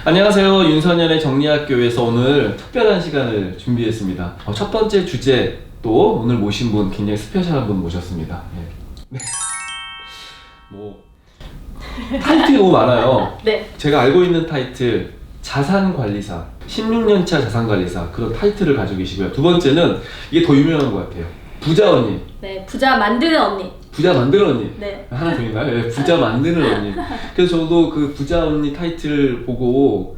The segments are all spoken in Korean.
안녕하세요. 윤선현의 정리학교에서 오늘 특별한 시간을 준비했습니다. 첫 번째 주제 또 오늘 모신 분 굉장히 스페셜한 분 모셨습니다. 네. 타이틀이 너무 많아요. 네. 제가 알고 있는 타이틀 자산관리사, 16년차 자산관리사 그런 타이틀을 가지고 계시고요. 두 번째는 이게 더 유명한 것 같아요. 부자 언니. 네, 부자 만드는 언니. 부자 만드는 언니. 네. 하나 더 있나요? 네, 부자 만드는 언니. 그래서 저도 그 부자 언니 타이틀 보고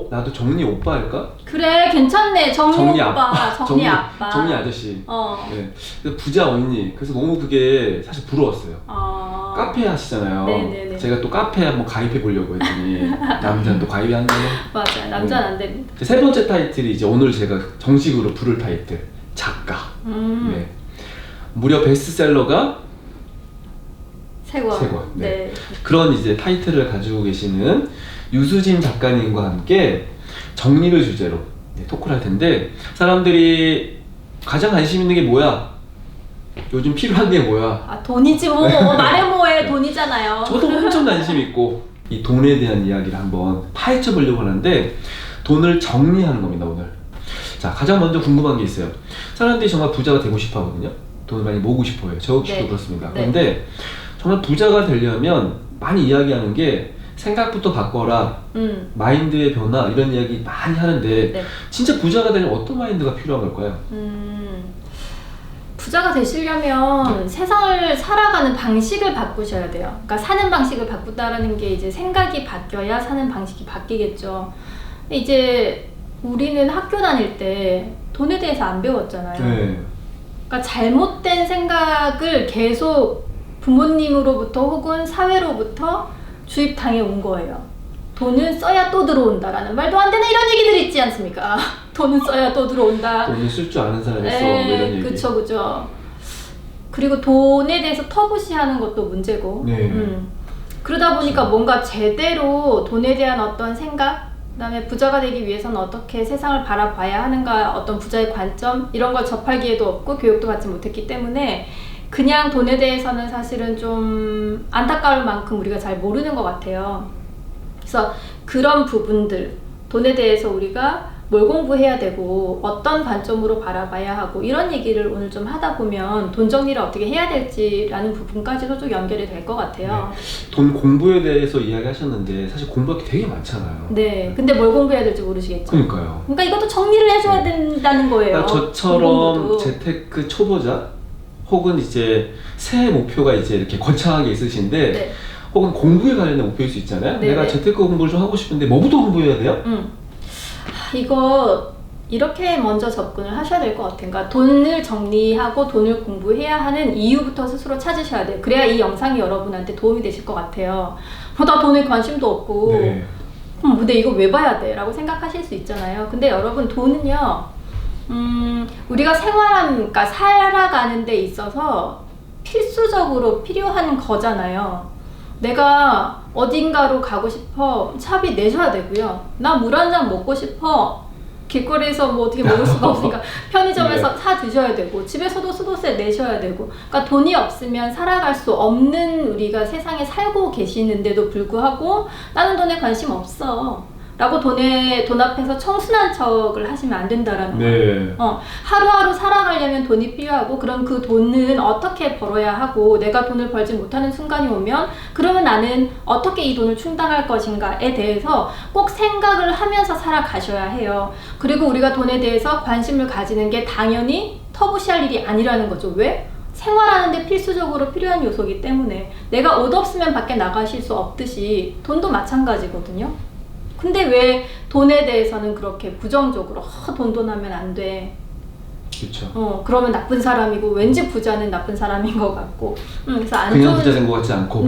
나도 정리 오빠 할까? 그래, 괜찮네. 정리 오빠, 아빠. 정리 아빠. 정리 아저씨. 네. 그래서 부자 언니. 그래서 너무 그게 사실 부러웠어요. 카페 하시잖아요. 네네네. 제가 또 카페 한번 가입해 보려고 했더니 남자는 또 가입이 안 되네. 맞아요. 남자는 안 됩니다. 세 번째 타이틀이 이제 오늘 제가 정식으로 부를 타이틀 작가. 네. 무려 베스트셀러가 세 권. 네. 그런 이제 타이틀을 가지고 계시는 유수진 작가님과 함께 정리를 주제로 토크를 할 텐데, 사람들이 가장 관심 있는 게 뭐야? 요즘 필요한 게 뭐야? 돈이지 뭐. 말해 뭐해. 돈이잖아요. 저도 엄청 관심 있고 이 돈에 대한 이야기를 한번 파헤쳐 보려고 하는데, 돈을 정리하는 겁니다 오늘. 자, 가장 먼저 궁금한 게 있어요. 사람들이 정말 부자가 되고 싶어 하거든요. 돈을 많이 모으고 싶어 해요. 저 역시도 그렇습니다. 그런데 정말 부자가 되려면 많이 이야기하는 게 생각부터 바꿔라, 마인드의 변화, 이런 이야기 많이 하는데 진짜 부자가 되려면 어떤 마인드가 필요한 걸까요? 부자가 되시려면 세상을 살아가는 방식을 바꾸셔야 돼요. 그러니까 사는 방식을 바꾼다라는 게 이제 생각이 바뀌어야 사는 방식이 바뀌겠죠. 근데 이제 우리는 학교 다닐 때 돈에 대해서 안 배웠잖아요. 그러니까 잘못된 생각을 계속 부모님으로부터 혹은 사회로부터 주입당해 온 거예요. 돈은 써야 또 들어온다라는 말도 안 되는 이런 얘기들 있지 않습니까? 돈은 써야 또 들어온다. 돈을 쓸 줄 아는 사람이 써, 뭐 이런 얘기. 그쵸. 그리고 돈에 대해서 터부시하는 것도 문제고. 그러다 보니까 뭔가 제대로 돈에 대한 어떤 생각, 그다음에 부자가 되기 위해서는 어떻게 세상을 바라봐야 하는가, 어떤 부자의 관점 이런 걸 접할 기회도 없고 교육도 받지 못했기 때문에 그냥 돈에 대해서는 사실은 좀 안타까울 만큼 우리가 잘 모르는 것 같아요. 그래서 그런 부분들, 돈에 대해서 우리가 뭘 공부해야 되고 어떤 관점으로 바라봐야 하고 이런 얘기를 오늘 좀 하다 보면 돈 정리를 어떻게 해야 될지라는 부분까지도 좀 연결이 될 것 같아요. 돈 공부에 대해서 이야기하셨는데 사실 공부할 게 되게 많잖아요. 네, 근데 뭘 공부해야 될지 모르시겠죠. 그러니까요. 그러니까 이것도 정리를 해줘야 된다는 거예요. 저처럼 재테크 초보자 혹은 이제 새해 목표가 이제 이렇게 거창하게 있으신데 혹은 공부에 관련된 목표일 수 있잖아요. 내가 재테크 공부를 좀 하고 싶은데 뭐부터 공부해야 돼요? 이거 이렇게 먼저 접근을 하셔야 될 것 같아요. 그러니까 돈을 정리하고 돈을 공부해야 하는 이유부터 스스로 찾으셔야 돼요. 그래야 이 영상이 여러분한테 도움이 되실 것 같아요. 나 돈에 관심도 없고 근데 이거 왜 봐야 돼? 라고 생각하실 수 있잖아요. 근데 여러분, 돈은요 우리가 그러니까 살아가는 데 있어서 필수적으로 필요한 거잖아요. 내가 어딘가로 가고 싶어, 차비 내셔야 되고요. 나 물 한 잔 먹고 싶어, 길거리에서 뭐 어떻게 먹을 수가 없으니까 편의점에서 사 드셔야 되고, 집에서도 수도세 내셔야 되고. 그러니까 돈이 없으면 살아갈 수 없는 우리가 세상에 살고 계시는데도 불구하고 나는 돈에 관심 없어 라고 돈 앞에서 청순한 척을 하시면 안 된다라는 거예요. 하루하루 살아가려면 돈이 필요하고, 그럼 그 돈은 어떻게 벌어야 하고, 내가 돈을 벌지 못하는 순간이 오면 그러면 나는 어떻게 이 돈을 충당할 것인가에 대해서 꼭 생각을 하면서 살아가셔야 해요. 그리고 우리가 돈에 대해서 관심을 가지는 게 당연히 터부시할 일이 아니라는 거죠. 왜? 생활하는데 필수적으로 필요한 요소이기 때문에. 내가 옷 없으면 밖에 나가실 수 없듯이 돈도 마찬가지거든요. 근데 왜 돈에 대해서는 그렇게 부정적으로 돈 하면 안 돼. 그렇죠. 그러면 나쁜 사람이고, 왠지 부자는 나쁜 사람인 것 같고, 그래서 안 그냥 좋은, 부자 된 것 같지 않고.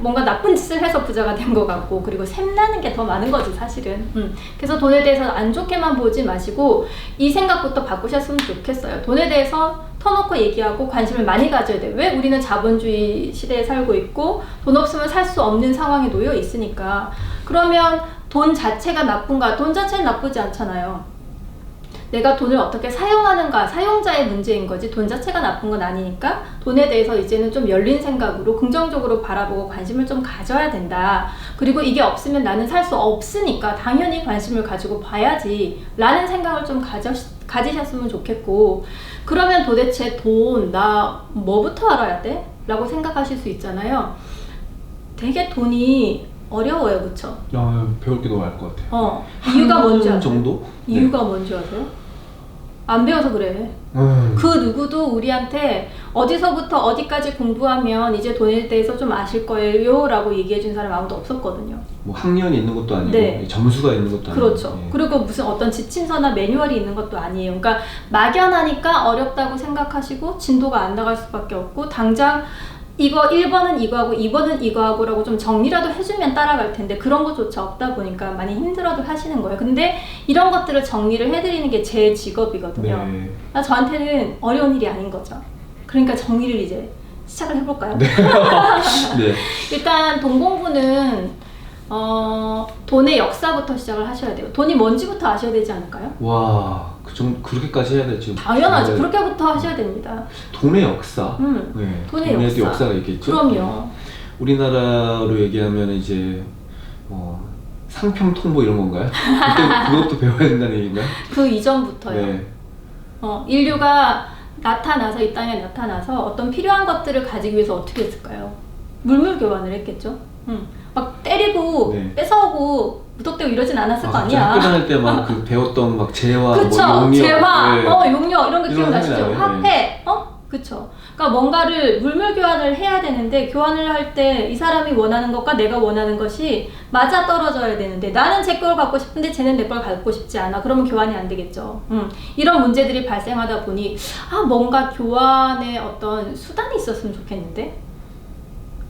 뭔가 나쁜 짓을 해서 부자가 된 것 같고, 그리고 샘나는 게 더 많은 거지 사실은. 그래서 돈에 대해서 안 좋게만 보지 마시고 이 생각부터 바꾸셨으면 좋겠어요. 돈에 대해서 터놓고 얘기하고 관심을 많이 가져야 돼. 왜? 우리는 자본주의 시대에 살고 있고 돈 없으면 살 수 없는 상황에 놓여 있으니까. 그러면 돈 자체가 나쁜가? 돈 자체는 나쁘지 않잖아요. 내가 돈을 어떻게 사용하는가, 사용자의 문제인 거지 돈 자체가 나쁜 건 아니니까 돈에 대해서 이제는 좀 열린 생각으로 긍정적으로 바라보고 관심을 좀 가져야 된다. 그리고 이게 없으면 나는 살 수 없으니까 당연히 관심을 가지고 봐야지 라는 생각을 좀 가지셨으면 좋겠고, 그러면 도대체 돈, 나 뭐부터 알아야 돼? 라고 생각하실 수 있잖아요. 되게 돈이 어려워요, 그쵸? 배울 게 너무 많을 것 같아요. 이유가 뭔지 아세요? 정도? 이유가 뭔지 아세요? 안 배워서 그래. 그 누구도 우리한테 어디서부터 어디까지 공부하면 이제 돈에 대해서 좀 아실 거예요 라고 얘기해 준 사람 아무도 없었거든요. 뭐 학년이 있는 것도 아니고 네. 점수가 있는 것도 아니고. 그렇죠. 예. 그리고 무슨 어떤 지침서나 매뉴얼이 있는 것도 아니에요. 그러니까 막연하니까 어렵다고 생각하시고 진도가 안 나갈 수밖에 없고, 당장 이거 1번은 이거하고 2번은 이거하고 라고 좀 정리라도 해주면 따라갈 텐데 그런 것조차 없다 보니까 많이 힘들어도 하시는 거예요. 근데 이런 것들을 정리를 해드리는 게 제 직업이거든요. 네. 저한테는 어려운 일이 아닌 거죠. 그러니까 정리를 이제 시작을 해볼까요? 네. 네. 일단 돈 공부는 돈의 역사부터 시작을 하셔야 돼요. 돈이 뭔지부터 아셔야 되지 않을까요? 와, 그렇게까지 해야 될지. 당연하죠. 그렇게부터 하셔야 됩니다. 돈의 역사. 돈의 돈에도 역사. 역사가 있겠죠. 그럼요. 우리나라로 얘기하면 이제 상평통보 이런 건가요? 그것도 배워야 된다는 얘기인가요? 그 이전부터요. 네. 인류가 나타나서 이 땅에 나타나서 어떤 필요한 것들을 가지기 위해서 어떻게 했을까요? 물물 교환을 했겠죠. 막 때리고 네. 뺏어오고 무턱대고 이러진 않았을 거 아니야. 학교 다닐 때 막 그 배웠던 막 재화, 그쵸. 뭐 용역, 재화, 네. 용역 이런 거 이런 기억나시죠? 생각나요. 화폐, 그쵸. 그러니까 뭔가를 물물 교환을 해야 되는데, 교환을 할 때 이 사람이 원하는 것과 내가 원하는 것이 맞아 떨어져야 되는데, 나는 제 걸 갖고 싶은데 쟤는 내 걸 갖고 싶지 않아. 그러면 교환이 안 되겠죠. 이런 문제들이 발생하다 보니 뭔가 교환의 어떤 수단이 있었으면 좋겠는데,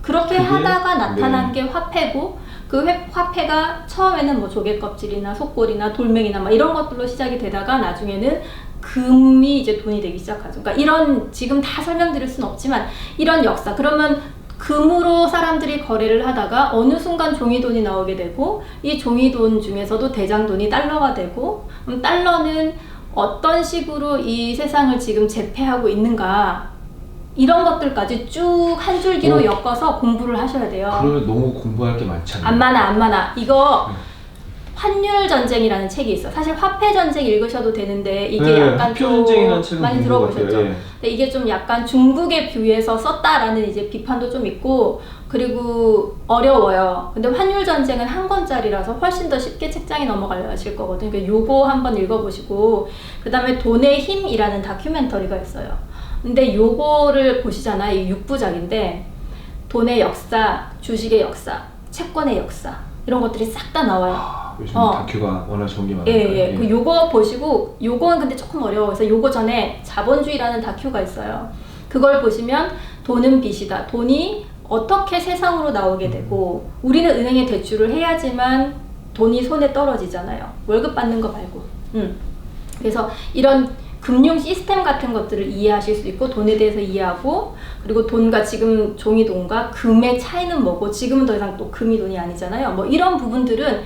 그렇게 하다가 나타난 게 화폐고, 그 화폐가 처음에는 뭐 조개 껍질이나 속골이나 돌멩이나 막 이런 것들로 시작이 되다가 나중에는 금이 이제 돈이 되기 시작하죠. 그러니까 이런, 지금 다 설명드릴 수는 없지만 이런 역사. 그러면 금으로 사람들이 거래를 하다가 어느 순간 종이돈이 나오게 되고, 이 종이돈 중에서도 대장돈이 달러가 되고, 달러는 어떤 식으로 이 세상을 지금 제패하고 있는가, 이런 것들까지 쭉 한 줄기로 엮어서 공부를 하셔야 돼요. 그러면 너무 공부할 게 많잖아요. 안 많아. 이거 환율 전쟁이라는 책이 있어. 사실 화폐 전쟁 읽으셔도 되는데 이게 약간 좀 많이 들어보셨죠? 네. 근데 이게 좀 약간 중국에 비유해서 썼다라는 이제 비판도 좀 있고, 그리고 어려워요. 근데 환율 전쟁은 한 권짜리라서 훨씬 더 쉽게 책장에 넘어가실 거거든요. 그러니까 요거 한번 읽어보시고, 그 다음에 돈의 힘이라는 다큐멘터리가 있어요. 근데 요거를 보시잖아요. 이 6부작인데 돈의 역사, 주식의 역사, 채권의 역사, 이런 것들이 싹 다 나와요. 요즘 다큐가 워낙 좋은 게 많아요. 예. 그 요거 보시고, 요거는 근데 조금 어려워서 요거 전에 자본주의라는 다큐가 있어요. 그걸 보시면 돈은 빚이다. 돈이 어떻게 세상으로 나오게 되고, 우리는 은행에 대출을 해야지만 돈이 손에 떨어지잖아요. 월급 받는 거 말고. 그래서 이런 금융 시스템 같은 것들을 이해하실 수 있고, 돈에 대해서 이해하고, 그리고 돈과 지금 종이돈과 금의 차이는 뭐고, 지금은 더 이상 또 금이 돈이 아니잖아요. 뭐 이런 부분들은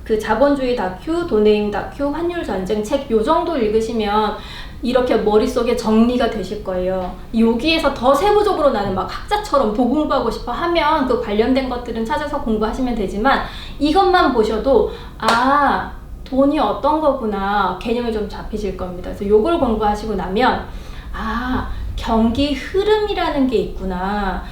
그 자본주의 다큐, 돈의 힘 다큐, 환율 전쟁 책 요 정도 읽으시면 이렇게 머릿속에 정리가 되실 거예요. 여기에서 더 세부적으로 나는 막 학자처럼 더 공부하고 싶어 하면 그 관련된 것들은 찾아서 공부하시면 되지만, 이것만 보셔도 돈이 어떤 거구나 개념이 좀 잡히실 겁니다. 그래서 요걸 공부하시고 나면 경기 흐름이라는 게 있구나.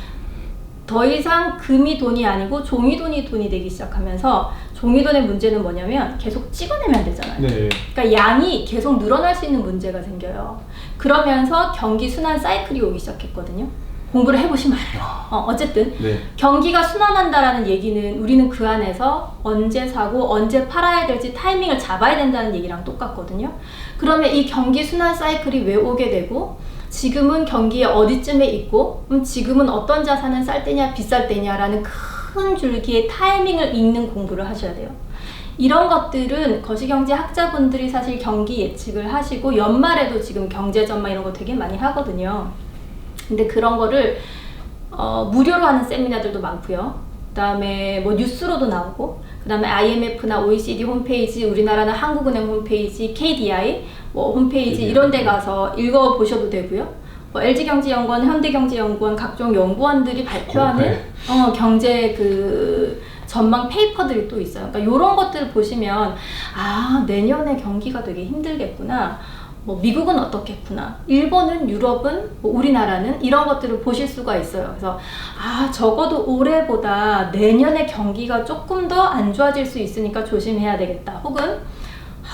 더 이상 금이 돈이 아니고 종이돈이 돈이 되기 시작하면서, 종이돈의 문제는 뭐냐면 계속 찍어내면 되잖아요. 네. 그러니까 양이 계속 늘어날 수 있는 문제가 생겨요. 그러면서 경기 순환 사이클이 오기 시작했거든요. 공부를 해보시면 알아요. 어쨌든 네. 경기가 순환한다라는 얘기는 우리는 그 안에서 언제 사고 언제 팔아야 될지 타이밍을 잡아야 된다는 얘기랑 똑같거든요. 그러면 이 경기 순환 사이클이 왜 오게 되고, 지금은 경기에 어디쯤에 있고, 지금은 어떤 자산은 쌀 때냐 비쌀 때냐라는 큰 줄기의 타이밍을 읽는 공부를 하셔야 돼요. 이런 것들은 거시경제 학자분들이 사실 경기 예측을 하시고, 연말에도 지금 경제전망 이런 거 되게 많이 하거든요. 근데 그런 거를 무료로 하는 세미나들도 많고요. 그 다음에 뭐 뉴스로도 나오고, 그다음에 IMF나 OECD 홈페이지, 우리나라는 한국은행 홈페이지, KDI 뭐 홈페이지 이런 데 가서 읽어보셔도 되고요. 뭐 LG경제연구원, 현대경제연구원 각종 연구원들이 발표하는 경제 그 전망 페이퍼들이 또 있어요. 그러니까 이런 것들을 보시면 아, 내년에 경기가 되게 힘들겠구나. 뭐 미국은 어떻겠구나. 일본은, 유럽은, 뭐 우리나라는 이런 것들을 보실 수가 있어요. 그래서 아, 적어도 올해보다 내년에 경기가 조금 더 안 좋아질 수 있으니까 조심해야 되겠다. 혹은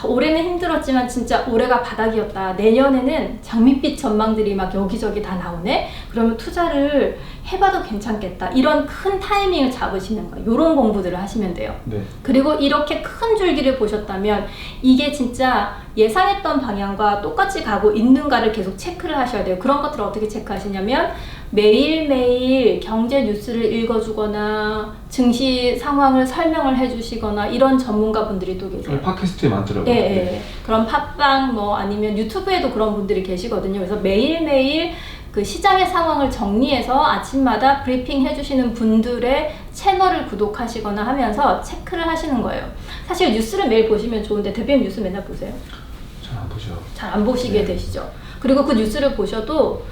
올해는 힘들었지만 진짜 올해가 바닥이었다. 내년에는 장밋빛 전망들이 막 여기저기 다 나오네? 그러면 투자를 해봐도 괜찮겠다. 이런 큰 타이밍을 잡으시는 거예요. 이런 공부들을 하시면 돼요. 네. 그리고 이렇게 큰 줄기를 보셨다면 이게 진짜 예상했던 방향과 똑같이 가고 있는가를 계속 체크를 하셔야 돼요. 그런 것들을 어떻게 체크하시냐면 매일매일 경제 뉴스를 읽어주거나 증시 상황을 설명을 해주시거나 이런 전문가분들이 또 계세요. 팟캐스트에 많더라고요. 예, 예. 그런 팟빵 뭐 아니면 유튜브에도 그런 분들이 계시거든요. 그래서 매일매일 그 시장의 상황을 정리해서 아침마다 브리핑 해주시는 분들의 채널을 구독하시거나 하면서 체크를 하시는 거예요. 사실 뉴스를 매일 보시면 좋은데 대표님 뉴스 맨날 보세요? 잘 안 보죠. 잘 안 보시게 네. 되시죠. 그리고 그 뉴스를 보셔도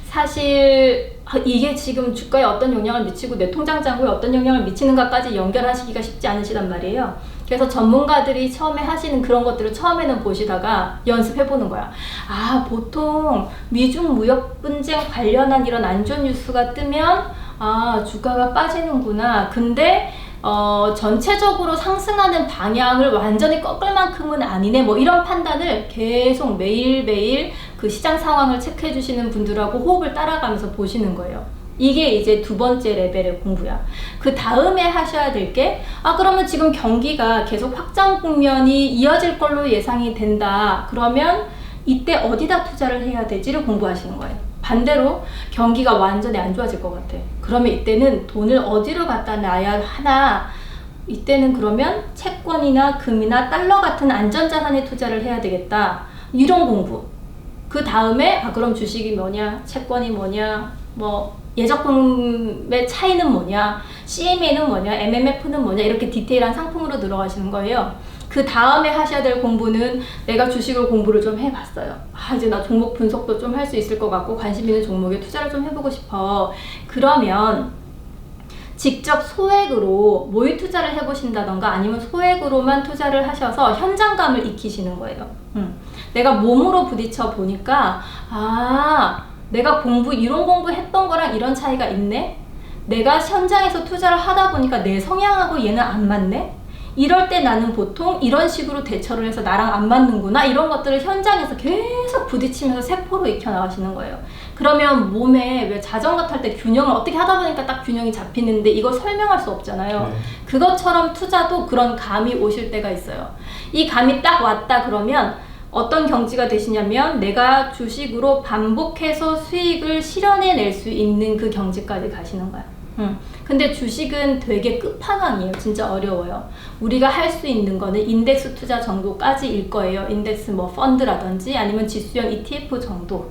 사실 이게 지금 주가에 어떤 영향을 미치고 내 통장 잔고에 어떤 영향을 미치는가까지 연결하시기가 쉽지 않으시단 말이에요. 그래서 전문가들이 처음에 하시는 그런 것들을 처음에는 보시다가 연습해보는 거야. 아, 보통 미중 무역 분쟁 관련한 이런 안 좋은 뉴스가 뜨면 아, 주가가 빠지는구나. 근데 전체적으로 상승하는 방향을 완전히 꺾을 만큼은 아니네. 뭐 이런 판단을 계속 매일매일 그 시장 상황을 체크해 주시는 분들하고 호흡을 따라가면서 보시는 거예요. 이게 이제 두 번째 레벨의 공부야. 그 다음에 하셔야 될 게, 아, 그러면 지금 경기가 계속 확장 국면이 이어질 걸로 예상이 된다. 그러면 이때 어디다 투자를 해야 되지를 공부하시는 거예요. 반대로 경기가 완전히 안 좋아질 것 같아. 그러면 이때는 돈을 어디로 갖다 놔야 하나? 이때는 그러면 채권이나 금이나 달러 같은 안전자산에 투자를 해야 되겠다. 이런 공부. 그 다음에 아, 그럼 주식이 뭐냐? 채권이 뭐냐? 뭐 예적금의 차이는 뭐냐? CMA는 뭐냐? MMF는 뭐냐? 이렇게 디테일한 상품으로 들어가시는 거예요. 그 다음에 하셔야 될 공부는 내가 주식을 공부를 좀 해봤어요. 아, 이제 나 종목 분석도 좀 할 수 있을 것 같고 관심 있는 종목에 투자를 좀 해보고 싶어. 그러면 직접 소액으로 모의 투자를 해보신다던가 아니면 소액으로만 투자를 하셔서 현장감을 익히시는 거예요. 내가 몸으로 부딪혀 보니까 아, 내가 이론 공부했던 거랑 이런 차이가 있네? 내가 현장에서 투자를 하다 보니까 내 성향하고 얘는 안 맞네? 이럴 때 나는 보통 이런 식으로 대처를 해서 나랑 안 맞는구나 이런 것들을 현장에서 계속 부딪히면서 세포로 익혀 나가시는 거예요. 그러면 몸에 왜 자전거 탈 때 균형을 어떻게 하다 보니까 딱 균형이 잡히는데 이걸 설명할 수 없잖아요. 네. 그것처럼 투자도 그런 감이 오실 때가 있어요. 이 감이 딱 왔다 그러면 어떤 경지가 되시냐면 내가 주식으로 반복해서 수익을 실현해낼 수 있는 그 경지까지 가시는 거야. 근데 주식은 되게 끝판왕이에요. 진짜 어려워요. 우리가 할 수 있는 거는 인덱스 투자 정도까지일 거예요. 인덱스 뭐 펀드라든지 아니면 지수형 ETF 정도.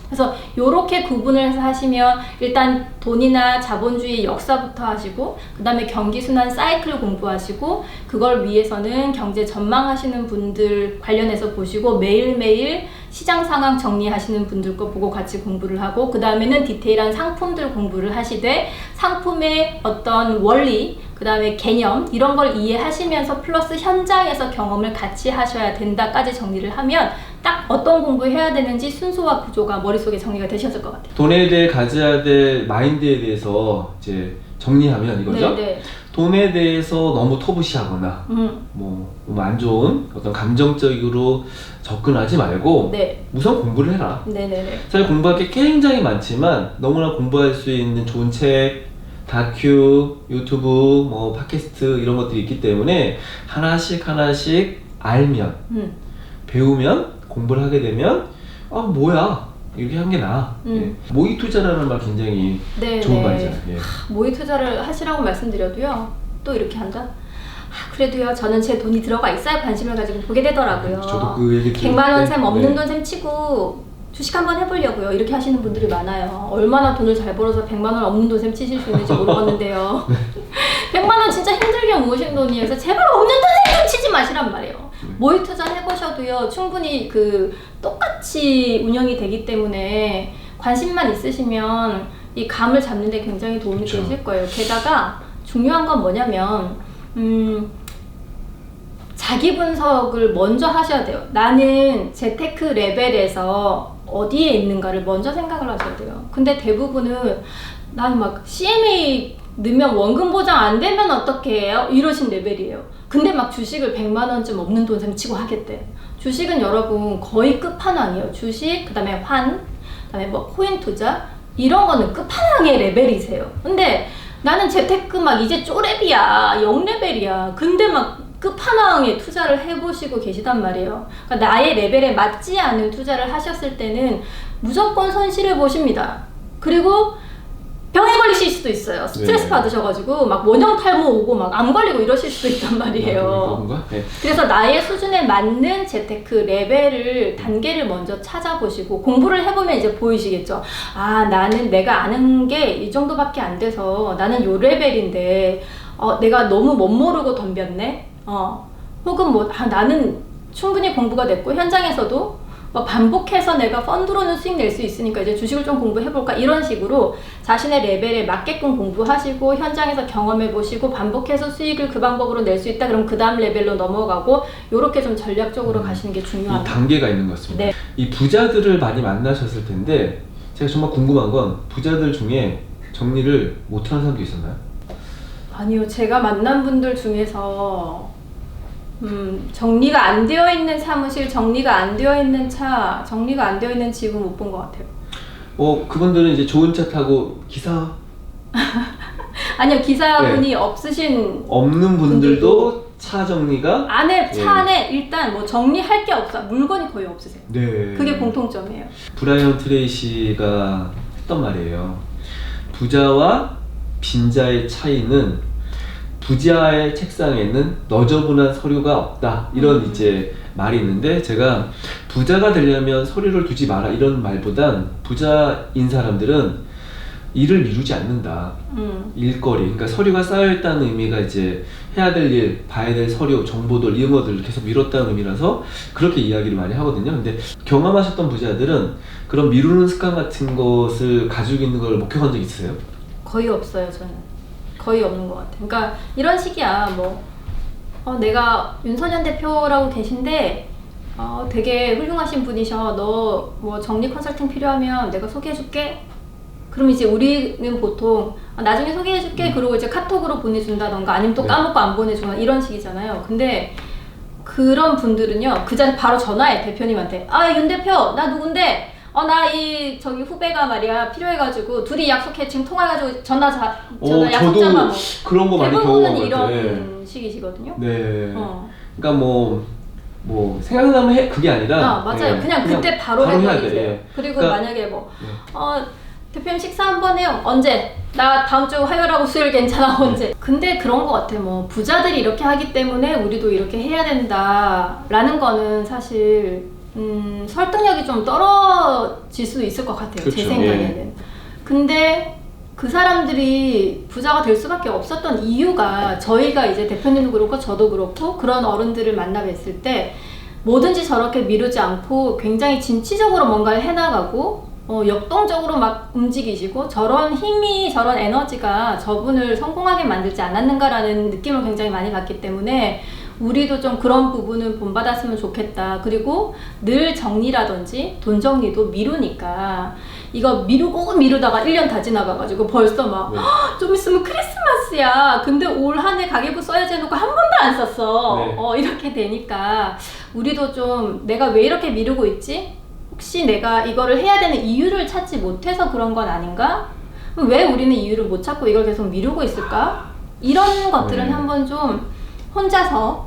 그래서 요렇게 구분을 해서 하시면 일단 돈이나 자본주의 역사부터 하시고 그 다음에 경기순환 사이클 공부하시고 그걸 위해서는 경제 전망하시는 분들 관련해서 보시고 매일매일 시장 상황 정리하시는 분들 거 보고 같이 공부를 하고 그 다음에는 디테일한 상품들 공부를 하시되 상품의 어떤 원리 그 다음에 개념 이런 걸 이해하시면서 플러스 현장에서 경험을 같이 하셔야 된다까지 정리를 하면 딱 어떤 공부해야 되는지 순서와 구조가 머릿속에 정리가 되셨을 것 같아요. 돈에 대해 가져야 될 마인드에 대해서 이제 정리하면 이거죠. 네네. 돈에 대해서 너무 터부시하거나 뭐 너무 안 좋은 어떤 감정적으로 접근하지 말고 네. 우선 공부를 해라. 네네네. 사실 공부할 게 굉장히 많지만 너무나 공부할 수 있는 좋은 책, 다큐, 유튜브, 뭐 팟캐스트 이런 것들이 있기 때문에 하나씩 알면 배우면 공부를 하게 되면 아 뭐야 이렇게 한 게 나아. 예. 모의 투자라는 말 굉장히 네, 좋은 네. 말이잖아요. 예. 모의 투자를 하시라고 말씀드려도요. 또 이렇게 한다? 아, 그래도요. 저는 제 돈이 들어가 있어야 관심을 가지고 보게 되더라고요. 저도 그 얘기 100만 원 셈 없는 네. 돈 셈 치고 주식 한번 해보려고요. 이렇게 하시는 분들이 많아요. 얼마나 돈을 잘 벌어서 100만 원 없는 돈 셈 치실 수 있는지 모르겠는데요. 100만 원 진짜 힘들게 모으신 돈이에요. 그래서 제발 없는 돈 생각 치지 마시란 말이에요. 모의 투자 해보셔도요, 충분히 그 똑같이 운영이 되기 때문에 관심만 있으시면 이 감을 잡는 데 굉장히 도움이 그쵸. 되실 거예요. 게다가 중요한 건 뭐냐면 자기 분석을 먼저 하셔야 돼요. 나는 재테크 레벨에서 어디에 있는가를 먼저 생각을 하셔야 돼요. 근데 대부분은 나는 막 CMA 넣으면 원금 보장 안 되면 어떻게 해요? 이러신 레벨이에요. 근데 막 주식을 100만 원쯤 없는 돈 생치고 하겠대. 주식은 여러분 거의 끝판왕이에요. 주식, 그 다음에 환, 그 다음에 뭐 코인 투자 이런 거는 끝판왕의 레벨이세요. 근데 나는 재테크 막 이제 쪼렙이야, 0레벨이야. 근데 막 끝판왕에 투자를 해보시고 계시단 말이에요. 그러니까 나의 레벨에 맞지 않은 투자를 하셨을 때는 무조건 손실을 보십니다. 그리고 병에 걸리실 수도 있어요. 스트레스 네. 받으셔가지고 막 원형 탈모 오고 막 암 걸리고 이러실 수도 있단 말이에요. 그런가? 네. 그래서 나의 수준에 맞는 재테크 레벨을 단계를 먼저 찾아보시고 공부를 해보면 이제 보이시겠죠. 아, 나는 내가 아는 게 이 정도밖에 안 돼서 나는 요 레벨인데 내가 너무 못 모르고 덤볐네. 혹은 뭐 나는 충분히 공부가 됐고 현장에서도 막 반복해서 내가 펀드로는 수익 낼 수 있으니까 이제 주식을 좀 공부해볼까 이런 식으로 자신의 레벨에 맞게끔 공부하시고 현장에서 경험해보시고 반복해서 수익을 그 방법으로 낼 수 있다 그럼 그 다음 레벨로 넘어가고 요렇게 좀 전략적으로 가시는 게 이 중요합니다. 단계가 있는 것 같습니다. 네. 이 부자들을 많이 만나셨을 텐데 제가 정말 궁금한 건 부자들 중에 정리를 못하는 사람도 있었나요? 아니요, 제가 만난 분들 중에서 정리가 안 되어 있는 사무실, 정리가 안 되어 있는 차, 정리가 안 되어 있는 집은 못 본 것 같아요. 그분들은 이제 좋은 차 타고 기사 아니요, 기사분이 네. 없으신 없는 분들도 차 정리가 안에, 차 예. 안에 일단 뭐 정리할 게 없어. 물건이 거의 없으세요. 네. 그게 공통점이에요. 브라이언 트레이시가 했던 말이에요. 부자와 빈자의 차이는 부자의 책상에는 너저분한 서류가 없다. 이런 이제 말이 있는데 제가 부자가 되려면 서류를 두지 마라 이런 말보단 부자인 사람들은 일을 미루지 않는다. 일거리. 그러니까 서류가 쌓여있다는 의미가 이제 해야 될 일, 봐야 될 서류, 정보들, 이런 것들을 계속 미뤘다는 의미라서 그렇게 이야기를 많이 하거든요. 근데 경험하셨던 부자들은 그런 미루는 습관 같은 것을 가지고 있는 걸 목격한 적 있으세요? 거의 없어요, 저는. 거의 없는 것 같아요. 그러니까 이런 식이야. 내가 윤선현 대표라고 계신데 되게 훌륭하신 분이셔. 너 뭐 정리 컨설팅 필요하면 내가 소개해줄게. 그럼 이제 우리는 보통 나중에 소개해줄게. 그러고 이제 카톡으로 보내준다던가 아니면 또 네. 까먹고 안 보내주거나 이런 식이잖아요. 근데 그런 분들은요, 그 자리에 바로 전화해, 대표님한테. 아, 윤 대표, 나 누군데? 나 저기 후배가 말이야 필요해가지고 둘이 약속해 지금 통화해가지고 전화 약속 저도 잡아. 그런 거 많이 대부분은 경험한 것 이런 같아요. 식이시거든요. 네. 그러니까 뭐 생각나면 해 그게 아니라 맞아요. 예, 그냥 그때 바로 해야 해버리세요. 돼. 예. 그리고 그러니까- 만약에 대표님 식사 한번 해요. 언제? 나 다음 주 화요일하고 수요일 괜찮아. 언제? 근데 그런 것 같아. 부자들이 이렇게 하기 때문에 우리도 이렇게 해야 된다라는 거는 사실 설득력이 좀 떨어질 수도 있을 것 같아요. 그쵸, 제 생각에는. 예. 근데 그 사람들이 부자가 될 수밖에 없었던 이유가 저희가 이제 대표님도 그렇고 저도 그렇고 그런 어른들을 만나 뵀을 때 뭐든지 저렇게 미루지 않고 굉장히 진취적으로 뭔가를 해나가고 역동적으로 막 움직이시고 저런 힘이 저런 에너지가 저분을 성공하게 만들지 않았는가라는 느낌을 굉장히 많이 받기 때문에 우리도 좀 그런 부분을 본받았으면 좋겠다. 그리고 늘 정리라든지 돈 정리도 미루니까 이거 미루고 미루다가 1년 다 지나가가지고 벌써 막 좀 있으면 크리스마스야. 근데 올 한 해 가계부 써야지 해놓고 한 번도 안 썼어. 네. 이렇게 되니까 우리도 좀 내가 왜 이렇게 미루고 있지? 혹시 내가 이거를 해야 되는 이유를 찾지 못해서 그런 건 아닌가? 왜 우리는 이유를 못 찾고 이걸 계속 미루고 있을까? 이런 것들은 네. 한번 좀 혼자서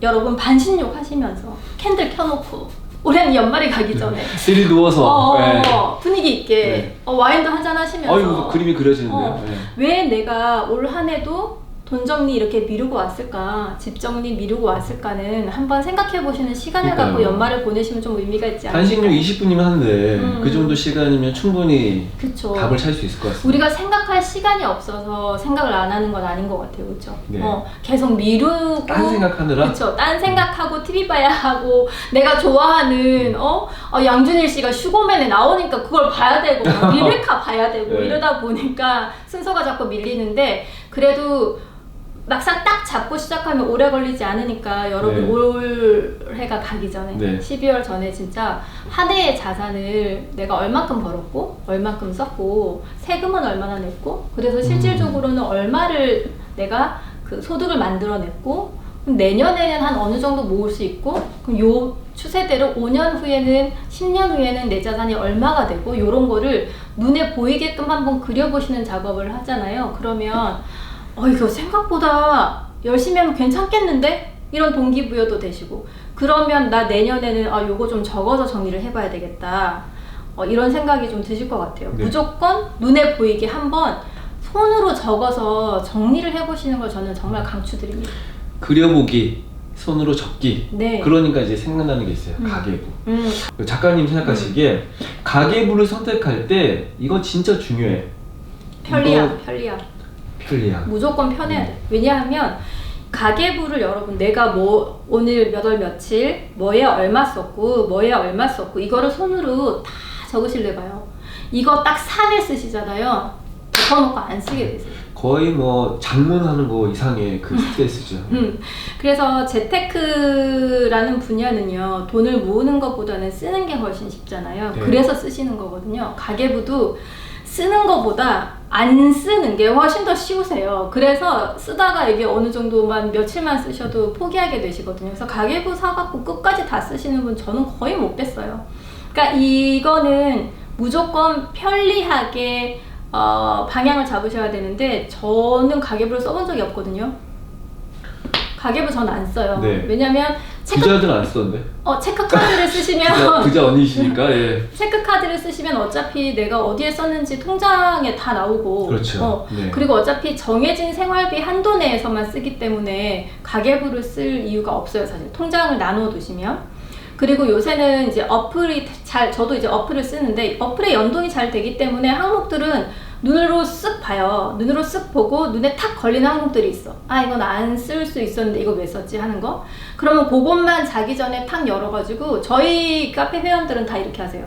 여러분 반신욕 하시면서 캔들 켜놓고 올해는 연말이 가기 전에 들이 누워서 네. 분위기 있게 네. 와인도 한잔 하시면서 이거 그림이 그려지는데요. 네. 왜 내가 올 한 해도 돈 정리 이렇게 미루고 왔을까, 집 정리 미루고 왔을까는 한번 생각해 보시는 시간을 그러니까요. 갖고 연말을 보내시면 좀 의미가 있지 않을까. 단식용 20분이면 하는데 그 정도 시간이면 충분히 그쵸. 답을 찾을 수 있을 것 같습니다. 우리가 생각할 시간이 없어서 생각을 안 하는 건 아닌 것 같아요, 그렇죠? 네. 계속 미루고 딴 생각하느라? 그렇죠. 딴 생각하고 TV 봐야 하고 내가 좋아하는 양준일 씨가 슈거맨에 나오니까 그걸 봐야 되고 막 리베카 봐야 되고 네. 이러다 보니까 순서가 자꾸 밀리는데 그래도 막상 딱 잡고 시작하면 오래 걸리지 않으니까 여러분 네. 올해가 가기 전에 네. 12월 전에 진짜 한 해의 자산을 내가 얼마큼 벌었고 얼마큼 썼고 세금은 얼마나 냈고 그래서 실질적으로는 얼마를 내가 그 소득을 만들어냈고 그럼 내년에는 한 어느 정도 모을 수 있고 그럼 요 추세대로 5년 후에는 10년 후에는 내 자산이 얼마가 되고 요런 거를 눈에 보이게끔 한번 그려보시는 작업을 하잖아요. 그러면 이거 생각보다 열심히 하면 괜찮겠는데? 이런 동기부여도 되시고 그러면 나 내년에는 요거 좀 적어서 정리를 해봐야 되겠다 이런 생각이 좀 드실 것 같아요. 네. 무조건 눈에 보이게 한번 손으로 적어서 정리를 해보시는 걸 저는 정말 강추드립니다. 그려보기, 손으로 적기. 네. 그러니까 이제 생각나는 게 있어요. 가계부. 음. 작가님 생각하시기에 가계부를 선택할 때 이거 진짜 중요해. 편리함. 편리함. 무조건 편해야 돼. 왜냐하면 가계부를 여러분 내가 뭐 오늘 몇 월 며칠 뭐에 얼마 썼고 이거를 손으로 다 적으실래봐요. 이거 딱 3일 쓰시잖아요. 덮어놓고 안 쓰게 되세요. 거의 뭐 장문하는 거 이상의 그 스트레스죠. 그래서 재테크라는 분야는요 돈을 모으는 것보다는 쓰는 게 훨씬 쉽잖아요. 네. 그래서 쓰시는 거거든요. 가계부도 쓰는 것보다 안 쓰는 게 훨씬 더 쉬우세요. 그래서 쓰다가 이게 어느 정도만 며칠만 쓰셔도 포기하게 되시거든요. 그래서 가계부 사갖고 끝까지 다 쓰시는 분 저는 거의 못 뵀어요. 그러니까 이거는 무조건 편리하게 방향을 잡으셔야 되는데 저는 가계부를 써본 적이 없거든요. 가계부 전 안 써요. 네. 왜냐면 부자들 안 쓰던데. 체크카드를 쓰시면 부자 언니시니까 예. 체크카드를 쓰시면 어차피 내가 어디에 썼는지 통장에 다 나오고 그렇죠. 네. 그리고 어차피 정해진 생활비 한도 내에서만 쓰기 때문에 가계부를 쓸 이유가 없어요. 사실 통장을 나눠 두시면. 그리고 요새는 이제 어플이 저도 이제 어플을 쓰는데 어플에 연동이 잘 되기 때문에 항목들은 눈으로 쓱 봐요. 눈으로 쓱 보고 눈에 탁 걸리는 항목들이 있어. 이건 안 쓸 수 있었는데 이거 왜 썼지 하는 거. 그러면 그것만 자기 전에 탁 열어가지고 저희 카페 회원들은 다 이렇게 하세요.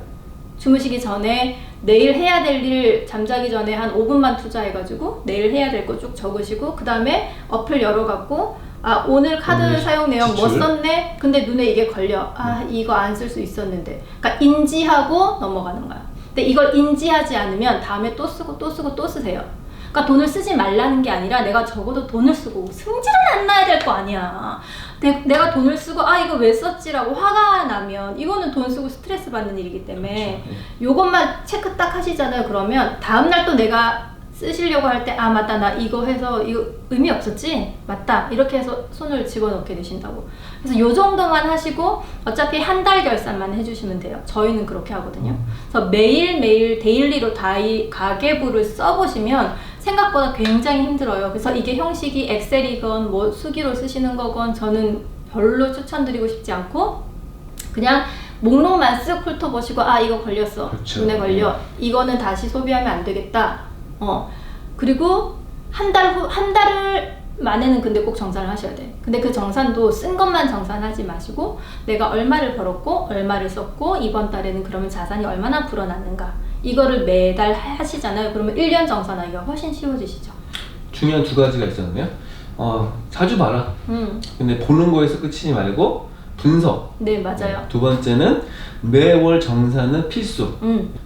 주무시기 전에 내일 해야 될 일 잠자기 전에 한 5분만 투자해가지고 내일 해야 될 거 쭉 적으시고 그 다음에 어플 열어갖고 오늘 카드 오늘 사용 내용 뭐 지출? 썼네? 근데 눈에 이게 걸려. 이거 안 쓸 수 있었는데. 그러니까 인지하고 넘어가는 거야. 근데 이걸 인지하지 않으면 다음에 또 쓰고 또 쓰고 또 쓰세요. 그러니까 돈을 쓰지 말라는 게 아니라 내가 적어도 돈을 쓰고 승질은 안 나야 될 거 아니야. 내가 돈을 쓰고 이거 왜 썼지라고 화가 나면 이거는 돈 쓰고 스트레스 받는 일이기 때문에 그렇죠. 요것만 체크 딱 하시잖아요. 그러면 다음날 또 내가 쓰시려고 할 때 맞다 나 이거 해서 이거 의미 없었지? 맞다 이렇게 해서 손을 집어넣게 되신다고. 그래서 요 정도만 하시고 어차피 한 달 결산만 해주시면 돼요. 저희는 그렇게 하거든요. 그래서 매일매일 데일리로 가계부를 써보시면 생각보다 굉장히 힘들어요. 그래서 이게 형식이 엑셀이건 뭐 수기로 쓰시는 거건 저는 별로 추천드리고 싶지 않고 그냥 목록만 쓱 훑어보시고 이거 걸렸어. 그렇죠. 눈에 걸려. 이거는 다시 소비하면 안 되겠다. 그리고 한 달을 만에는 근데 꼭 정산을 하셔야 돼. 근데 그 정산도 쓴 것만 정산하지 마시고 내가 얼마를 벌었고 얼마를 썼고 이번 달에는 그러면 자산이 얼마나 불어났는가 이거를 매달 하시잖아요. 그러면 1년 정산하기가 훨씬 쉬워지시죠. 중요한 두 가지가 있었네요. 자주 봐라. 근데 보는 거에서 끝이지 말고 분석. 네, 맞아요. 두 번째는 매월 정산은 필수.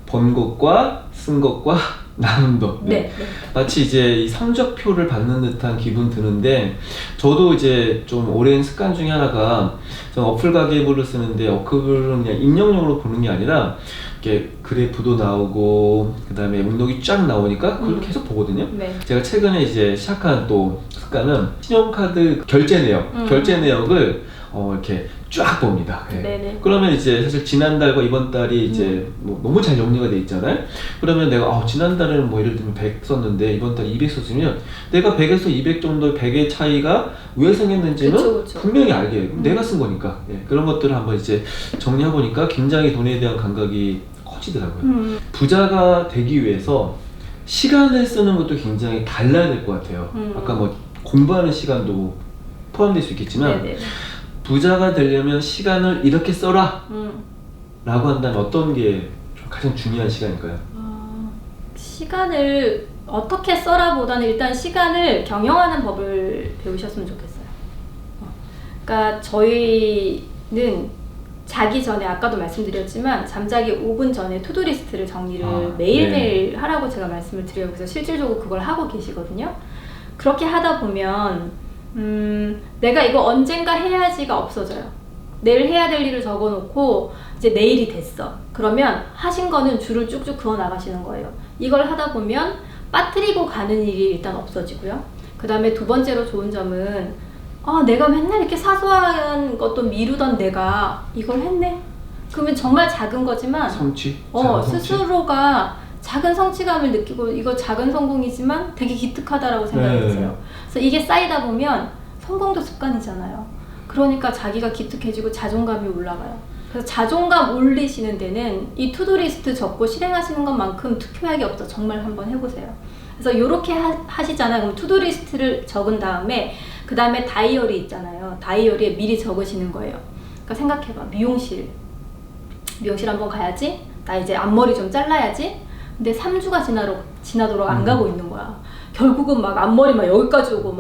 번 것과 쓴 것과 남은 돈. 네. 마치 이제 이 성적표를 받는 듯한 기분 드는데 저도 이제 좀 오랜 습관 중에 하나가 전 어플 가계부를 쓰는데 어플은 그냥 입력용으로 보는 게 아니라 이렇게 그래프도 나오고 그 다음에 목록이 쫙 나오니까 그걸 계속 보거든요. 네. 제가 최근에 이제 시작한 또 습관은 신용카드 결제 내역 결제 내역을 이렇게 쫙 봅니다. 예. 네네. 그러면 이제 사실 지난달과 이번 달이 이제 뭐 너무 잘 정리가 돼 있잖아요. 그러면 내가 지난달에는 뭐 예를 들면 100 썼는데 이번 달에 200 썼으면 내가 100에서 200 정도의 100의 차이가 왜 생겼는지는 그쵸. 분명히 알게 해요. 내가 쓴 거니까. 예. 그런 것들을 한번 이제 정리해 보니까 굉장히 돈에 대한 감각이 커지더라고요. 부자가 되기 위해서 시간을 쓰는 것도 굉장히 달라야 될 것 같아요. 아까 뭐 공부하는 시간도 포함될 수 있겠지만 네네. 부자가 되려면 시간을 이렇게 써라 라고 한다면 어떤 게 가장 중요한 시간일까요? 시간을 어떻게 써라 보다는 일단 시간을 경영하는 법을 배우셨으면 좋겠어요. 그러니까 저희는 자기 전에 아까도 말씀드렸지만 잠자기 5분 전에 투두리스트를 정리를 매일매일 하라고 제가 말씀을 드려요. 그래서 실질적으로 그걸 하고 계시거든요. 그렇게 하다 보면 내가 이거 언젠가 해야지가 없어져요. 내일 해야 될 일을 적어놓고 이제 내일이 됐어. 그러면 하신 거는 줄을 쭉쭉 그어 나가시는 거예요. 이걸 하다 보면 빠뜨리고 가는 일이 일단 없어지고요. 그 다음에 두 번째로 좋은 점은 내가 맨날 이렇게 사소한 것도 미루던 내가 이걸 했네? 그러면 정말 작은 거지만 성취? 스스로가 작은 성취감을 느끼고 이거 작은 성공이지만 되게 기특하다라고 생각했어요. 그래서 이게 쌓이다 보면 성공도 습관이잖아요. 그러니까 자기가 기특해지고 자존감이 올라가요. 그래서 자존감 올리시는 데는 이 투두리스트 적고 실행하시는 것만큼 투표약이 없어. 정말 한번 해보세요. 그래서 이렇게 하시잖아요. 그럼 투두리스트를 적은 다음에 그 다음에 다이어리 있잖아요. 다이어리에 미리 적으시는 거예요. 그러니까 생각해봐. 미용실 한번 가야지. 나 이제 앞머리 좀 잘라야지. 근데 3주가 지나도록 안 가고 있는 거야. 결국은 막 앞머리 막 여기까지 오고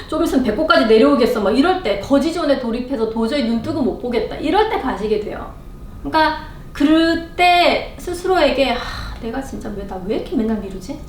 좀 있으면 배꼽까지 내려오겠어. 막 이럴 때 거지존에 돌입해서 도저히 눈 뜨고 못 보겠다. 이럴 때 가시게 돼요. 그러니까 그때 스스로에게 내가 진짜 왜 이렇게 맨날 미루지?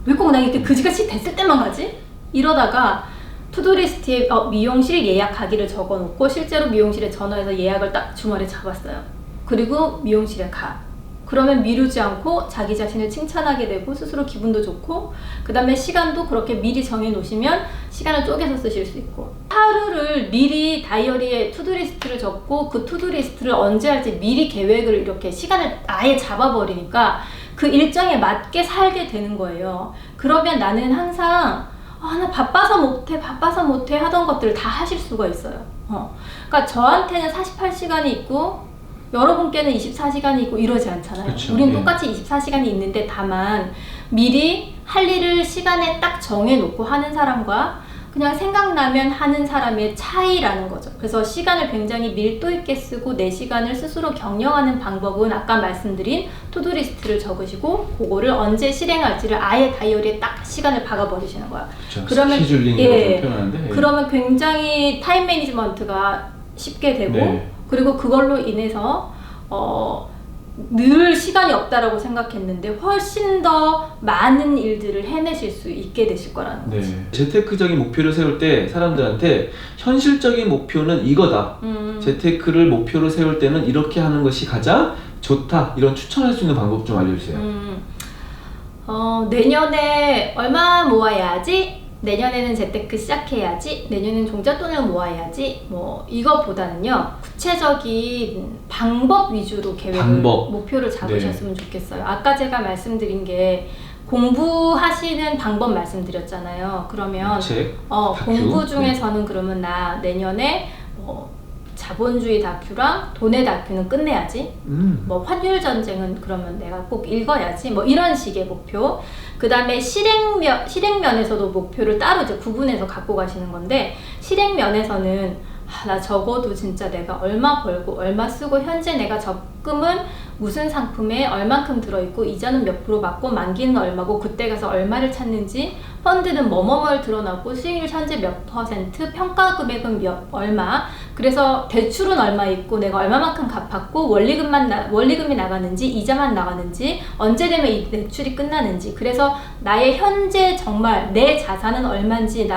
왜 꼭 나 이렇게 그지같이 됐을 때만 가지? 이러다가 투두리스트에 미용실 예약하기를 적어놓고 실제로 미용실에 전화해서 예약을 딱 주말에 잡았어요. 그리고 미용실에 가. 그러면 미루지 않고 자기 자신을 칭찬하게 되고 스스로 기분도 좋고 그 다음에 시간도 그렇게 미리 정해 놓으시면 시간을 쪼개서 쓰실 수 있고 하루를 미리 다이어리에 투두리스트를 적고 그 투두리스트를 언제 할지 미리 계획을 이렇게 시간을 아예 잡아버리니까 그 일정에 맞게 살게 되는 거예요. 그러면 나는 항상 나 바빠서 못해 하던 것들을 다 하실 수가 있어요. 그러니까 저한테는 48시간이 있고 여러분께는 24시간이 있고 이러지 않잖아요. 그쵸, 우린 똑같이 24시간이 있는데 다만 미리 할 일을 시간에 딱 정해놓고 하는 사람과 그냥 생각나면 하는 사람의 차이라는 거죠. 그래서 시간을 굉장히 밀도 있게 쓰고 내 시간을 스스로 경영하는 방법은 아까 말씀드린 투두리스트를 적으시고 그거를 언제 실행할지를 아예 다이어리에 딱 시간을 박아버리시는 거야. 그렇죠. 그러면 스케줄링이라고 표현하는데 그러면 굉장히 타임 매니지먼트가 쉽게 되고 그리고 그걸로 인해서 늘 시간이 없다라고 생각했는데 훨씬 더 많은 일들을 해내실 수 있게 되실 거라는 거지. 재테크적인 목표를 세울 때 사람들한테 현실적인 목표는 이거다. 재테크를 목표로 세울 때는 이렇게 하는 것이 가장 좋다. 이런 추천할 수 있는 방법 좀 알려주세요. 내년에 얼마 모아야지? 내년에는 재테크 시작해야지, 내년에는 종잣돈을 모아야지, 뭐 이거보다는요 구체적인 방법 위주로 목표를 잡으셨으면 좋겠어요. 아까 제가 말씀드린 게 공부하시는 방법 말씀드렸잖아요. 그러면 공부 중에서는 그러면 나 내년에 자본주의 다큐랑 돈의 다큐는 끝내야지. 뭐 환율 전쟁은 그러면 내가 꼭 읽어야지. 뭐 이런 식의 목표. 그 다음에 실행면에서도 목표를 따로 이제 구분해서 갖고 가시는 건데 실행면에서는 나 적어도 진짜 내가 얼마 벌고 얼마 쓰고 현재 내가 적금은 무슨 상품에 얼만큼 들어있고 이자는 몇 프로 받고 만기는 얼마고 그때 가서 얼마를 찾는지 펀드는 뭐뭐뭐를 들어놨고 수익률 현재 몇 퍼센트 평가 금액은 얼마 그래서 대출은 얼마 있고 내가 얼마만큼 갚았고 원리금이 나가는지 이자만 나가는지 언제 되면 이 대출이 끝나는지 그래서 나의 현재 정말 내 자산은 얼마인지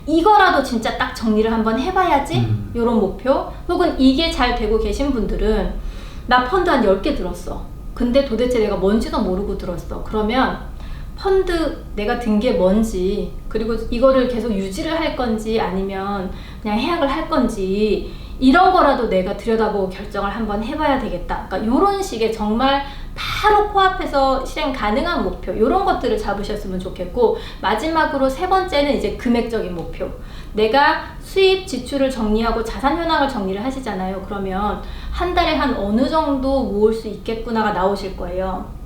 이거라도 진짜 딱 정리를 한번 해봐야지 이런 목표 혹은 이게 잘 되고 계신 분들은 나 펀드 한 10개 들었어 근데 도대체 내가 뭔지도 모르고 들었어 그러면 펀드 내가 든 게 뭔지, 그리고 이거를 계속 유지를 할 건지 아니면 그냥 해약을 할 건지, 이런 거라도 내가 들여다보고 결정을 한번 해봐야 되겠다. 그러니까 이런 식의 정말 바로 코앞에서 실행 가능한 목표, 이런 것들을 잡으셨으면 좋겠고, 마지막으로 세 번째는 이제 금액적인 목표. 내가 수입 지출을 정리하고 자산 현황을 정리를 하시잖아요. 그러면 한 달에 한 어느 정도 모을 수 있겠구나가 나오실 거예요.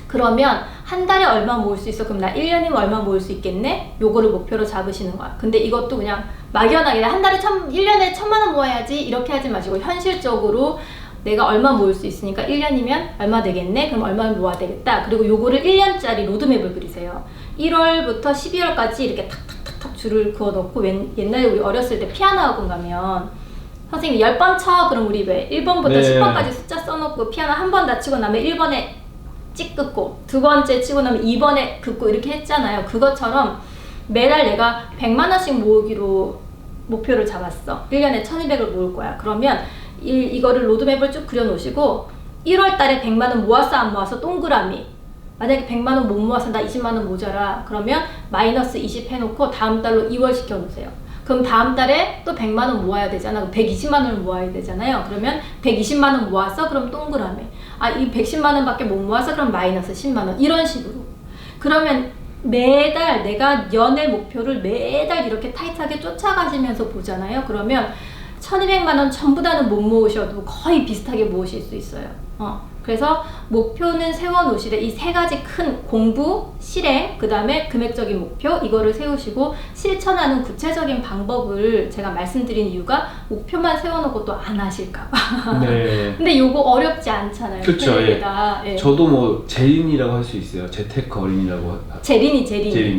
그러면 한 달에 얼마 모을 수 있어? 그럼 나 1년이면 얼마 모을 수 있겠네? 요거를 목표로 잡으시는 거야. 근데 이것도 그냥 막연하게 한 달에 1년에 1,000만 원 모아야지 이렇게 하지 마시고, 현실적으로 내가 얼마 모을 수 있으니까 1년이면 얼마 되겠네? 그럼 얼마 모아야 되겠다. 그리고 요거를 1년짜리 로드맵을 그리세요. 1월부터 12월까지 이렇게 탁탁탁탁 줄을 그어 놓고, 옛날에 우리 어렸을 때 피아노 학원 가면 선생님이 10번 쳐. 그럼 우리 왜 1번부터 네. 10번까지 숫자 써놓고 피아노 한 번 다 치고 나면 1번에 찍 긋고, 두 번째 치고 나면 2번에 긋고 이렇게 했잖아요. 그것처럼 매달 내가 100만 원씩 모으기로 목표를 잡았어. 1년에 1200을 모을 거야. 그러면 이거를 로드맵을 쭉 그려놓으시고, 1월 달에 100만 원 모았어 안 모았어? 동그라미. 만약에 100만 원 못 모아서 나 20만 원 모자라. 그러면 마이너스 20 해놓고 다음 달로 2월 시켜놓으세요. 그럼 다음 달에 또 100만 원 모아야 되잖아. 그럼 120만 원을 모아야 되잖아요. 그러면 120만 원 모았어? 그럼 동그라미. 이 110만 원밖에 못 모았어? 그럼 마이너스 10만 원. 이런 식으로. 그러면 매달 내가 연애 목표를 매달 이렇게 타이트하게 쫓아가시면서 보잖아요. 그러면 1200만 원 전부 다는 못 모으셔도 거의 비슷하게 모으실 수 있어요. 그래서 목표는 세워놓으시되 이 세 가지 큰 공부, 실행, 그 다음에 금액적인 목표, 이거를 세우시고 실천하는 구체적인 방법을 제가 말씀드린 이유가 목표만 세워놓고 또 안 하실까봐. 네. 근데 요거 어렵지 않잖아요. 그쵸, 예. 예. 저도 뭐 재린이라고 할 수 있어요. 재테크 어린이라고. 재린이.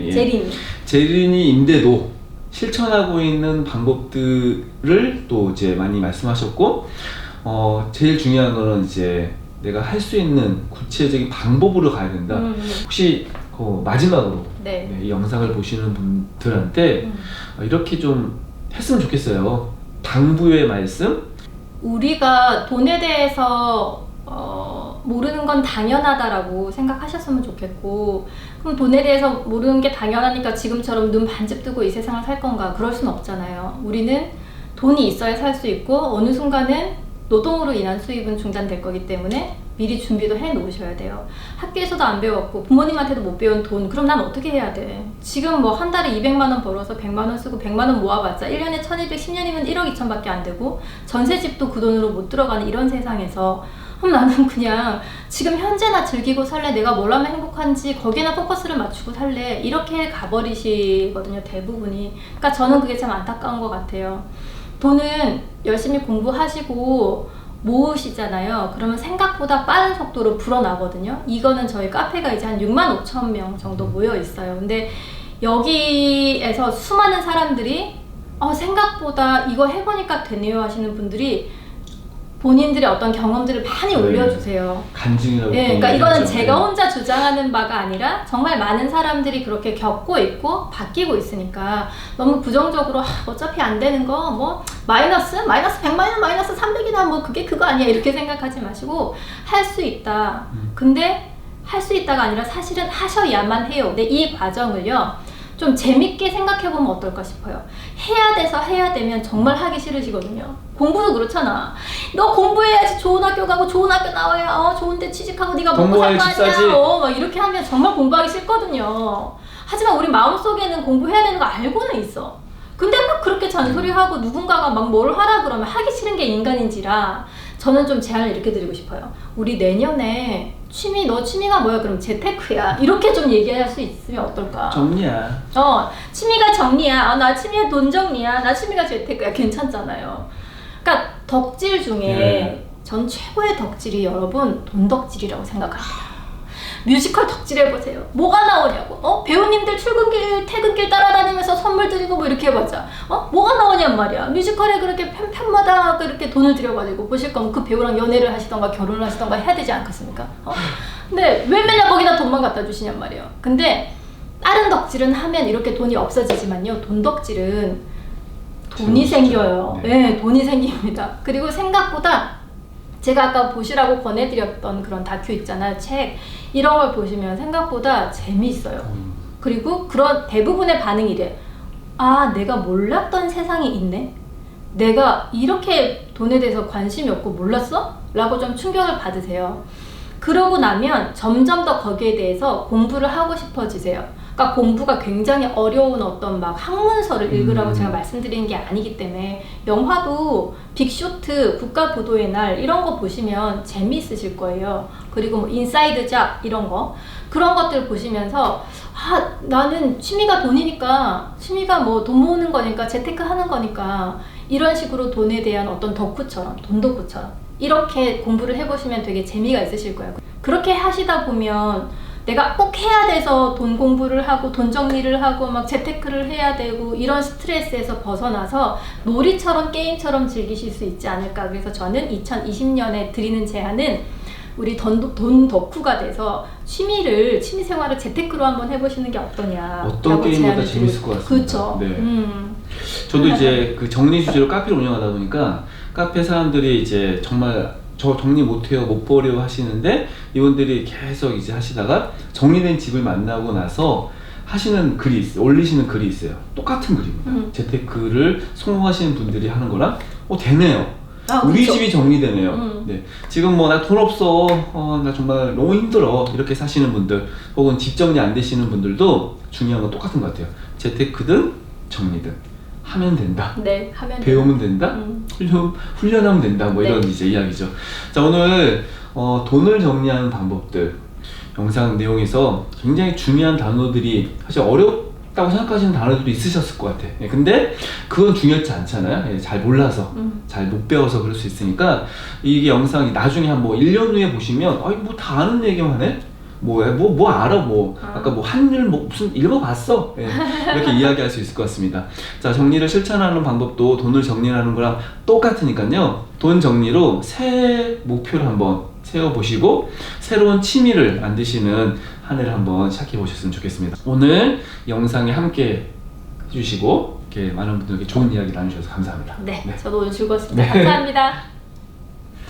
예. 재린이인데도 실천하고 있는 방법들을 또 이제 많이 말씀하셨고, 제일 중요한 거는 이제 내가 할 수 있는 구체적인 방법으로 가야 된다. 혹시 마지막으로 네. 이 영상을 보시는 분들한테 이렇게 좀 했으면 좋겠어요. 당부의 말씀? 우리가 돈에 대해서 모르는 건 당연하다라고 생각하셨으면 좋겠고, 그럼 돈에 대해서 모르는 게 당연하니까 지금처럼 눈 반쯤 뜨고 이 세상을 살 건가? 그럴 순 없잖아요. 우리는 돈이 있어야 살 수 있고, 어느 순간은 노동으로 인한 수입은 중단될 거기 때문에 미리 준비도 해 놓으셔야 돼요. 학교에서도 안 배웠고 부모님한테도 못 배운 돈, 그럼 난 어떻게 해야 돼? 지금 뭐 한 달에 200만 원 벌어서 100만 원 쓰고 100만 원 모아봤자 1년에 1200, 10년이면 1억 2천밖에 안 되고 전세집도 그 돈으로 못 들어가는 이런 세상에서, 그럼 나는 그냥 지금 현재나 즐기고 살래, 내가 뭘 하면 행복한지 거기에나 포커스를 맞추고 살래, 이렇게 가버리시거든요, 대부분이. 그러니까 저는 그게 참 안타까운 것 같아요. 돈은 열심히 공부하시고 모으시잖아요. 그러면 생각보다 빠른 속도로 불어나거든요. 이거는 저희 카페가 이제 한 6만 5천 명 정도 모여 있어요. 근데 여기에서 수많은 사람들이 생각보다 이거 해보니까 되네요 하시는 분들이 본인들의 어떤 경험들을 많이 올려주세요. 간증이라고. 예, 그러니까 이거는 제가 혼자 주장하는 바가 아니라 정말 많은 사람들이 그렇게 겪고 있고 바뀌고 있으니까, 너무 부정적으로 어차피 안 되는 거 뭐 마이너스 100만 원 마이너스 300이나 뭐 그게 그거 아니야 이렇게 생각하지 마시고, 할 수 있다. 근데 할 수 있다가 아니라 사실은 하셔야만 해요. 근데 이 과정을요 좀 재밌게 생각해보면 어떨까 싶어요. 해야 돼서 해야 되면 정말 하기 싫으시거든요. 공부도 그렇잖아. 너 공부해야지 좋은 학교 가고 좋은 학교 나와야 좋은 데 취직하고 네가 먹고 살 거 아니야. 막 이렇게 하면 정말 공부하기 싫거든요. 하지만 우리 마음속에는 공부해야 되는 거 알고는 있어. 근데 막 그렇게 잔소리하고 누군가가 막 뭘 하라 그러면 하기 싫은 게 인간인지라, 저는 좀 제안을 이렇게 드리고 싶어요. 우리 내년에 너 취미가 뭐야? 그럼 재테크야. 이렇게 좀 얘기할 수 있으면 어떨까? 정리야. 취미가 정리야. 나 취미가 돈 정리야. 나 취미가 재테크야. 괜찮잖아요. 그러니까 덕질 중에 전 최고의 덕질이 여러분 돈 덕질이라고 생각합니다. 뮤지컬 덕질 해보세요. 뭐가 나오냐고. 배우님들 출근길 퇴근길 따라다니면서 선물 드리고 뭐 이렇게 해봤자 뭐가 나오냔 말이야. 뮤지컬에 그렇게 편마다 그렇게 돈을 들여가지고 보실 거면 그 배우랑 연애를 하시던가 결혼을 하시던가 해야 되지 않겠습니까? 근데 왜 맨날 거기다 돈만 갖다 주시냔 말이에요. 근데 다른 덕질은 하면 이렇게 돈이 없어지지만요, 돈 덕질은 돈이 생겨요. 네, 돈이 생깁니다. 그리고 생각보다 제가 아까 보시라고 권해드렸던 그런 다큐 있잖아요. 책. 이런 걸 보시면 생각보다 재미있어요. 그리고 그런 대부분의 반응이 이래. 아, 내가 몰랐던 세상이 있네? 내가 이렇게 돈에 대해서 관심이 없고 몰랐어? 라고 좀 충격을 받으세요. 그러고 나면 점점 더 거기에 대해서 공부를 하고 싶어지세요. 그러니까 공부가 굉장히 어려운 어떤 막 학문서를 읽으라고 제가 말씀드리는 게 아니기 때문에 영화도 빅쇼트, 국가부도의 날 이런 거 보시면 재미있으실 거예요. 그리고 뭐 인사이드 잡 이런 거 그런 것들 보시면서 아, 나는 취미가 돈이니까 취미가 뭐 돈 모으는 거니까 재테크 하는 거니까 이런 식으로 돈에 대한 어떤 덕후처럼 돈 덕후처럼 이렇게 공부를 해보시면 되게 재미가 있으실 거예요. 그렇게 하시다 보면 내가 꼭 해야 돼서 돈 공부를 하고 돈 정리를 하고 막 재테크를 해야 되고 이런 스트레스에서 벗어나서 놀이처럼 게임처럼 즐기실 수 있지 않을까. 그래서 저는 2020년에 드리는 제안은 우리 돈 덕후가 돼서 취미 생활을 재테크로 한번 해보시는 게 어떠냐. 어떤 게임보다 재밌을 것 같습니다. 그렇죠. 네. 저도 이제 그 정리 주제로 카페를 운영하다 보니까 카페 사람들이 이제 정말 저 정리 못해요, 못 버려요 하시는데 이분들이 계속 이제 하시다가 정리된 집을 만나고 나서 하시는 글이 있어요. 올리시는 글이 있어요. 똑같은 글입니다. 재테크를 성공하시는 분들이 하는 거랑 되네요. 아, 우리 그쵸? 집이 정리되네요. 네. 지금 뭐 나 돈 없어, 나 정말 너무 힘들어 이렇게 사시는 분들 혹은 집 정리 안 되시는 분들도 중요한 건 똑같은 것 같아요. 재테크든 정리든 하면 된다. 네, 하면 배우면 된다. 훈련하면 된다. 뭐 이런 네. 이제 이야기죠. 자, 오늘 돈을 정리하는 방법들 영상 내용에서 굉장히 중요한 단어들이 사실 어렵다고 생각하시는 단어들이 있으셨을 것 같아. 예, 근데 그건 중요하지 않잖아요. 예, 잘 몰라서 잘 못 배워서 그럴 수 있으니까 이게 영상이 나중에 한 뭐 1년 후에 보시면 뭐 다 아는 얘기만 하네. 뭐 알아 아까 뭐 한일 뭐 무슨 읽어봤어. 예, 이렇게 이야기할 수 있을 것 같습니다. 자, 정리를 실천하는 방법도 돈을 정리하는 거랑 똑같으니까요. 돈 정리로 새 목표를 한번 세워보시고 새로운 취미를 만드시는 한 해를 한번 시작해 보셨으면 좋겠습니다. 오늘 영상에 함께 해주시고 이렇게 많은 분들에게 좋은 이야기 나누셔서 감사합니다. 네, 저도 오늘 즐거웠습니다. 감사합니다.